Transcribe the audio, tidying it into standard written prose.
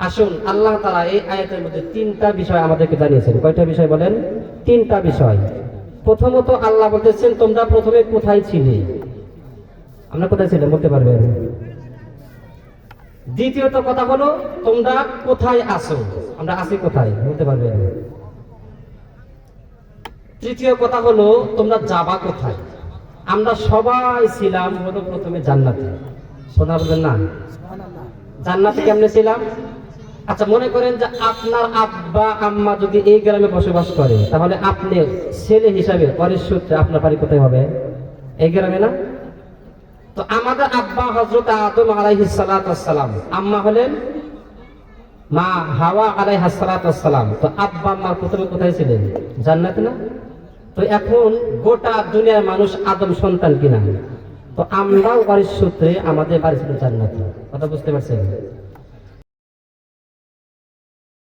আসুন, আল্লাহ তাআলা এই আয়াতের মধ্যে তিনটা বিষয় আমাদেরকে জানিয়েছেন। কয়টা বিষয় বলেন? তিনটা বিষয়। প্রথমত আল্লাহ বলতেছেন, তোমরা প্রথমে কোথায় ছিলে? আমরা কোথায় ছিলাম বলতে পারবেন? দ্বিতীয়ত কথা হলো, তোমরা কোথায় আছো? আমরা আছি কোথায় বলতে পারবেন? তৃতীয় কথা হলো, তোমরা যাবা কোথায়? আমরা সবাই ছিলাম হলো প্রথমে জান্নাতে। সোনা বলবেন না? জান্নাতে কেমনে ছিলাম? আচ্ছা, মনে করেন যে আপনার আব্বা আম্মা যদি এই গ্রামে বসবাস করে, তাহলে আপনি ছেলে হিসাবে পরের সূত্রে আপনার বাড়ি কোথায় হবে? এই গ্রামে না? তো আমাদের আব্বা হযরত আদম আলাইহিস সালাতু ওয়াস সালাম, আম্মা হলেন মা হাওয়া আলাইহাস সালাতু ওয়াস সালাম। তো আব্বা আম্মা প্রথমে কোথায় ছিলেন? জান্নাতে না? তো এখন গোটা দুনিয়ার মানুষ আদম সন্তান কিনা? তো আমরাও বাড়ির সূত্রে আমাদের বাড়ি ছিল জান্নাতে। কথা বুঝতে পারছেন?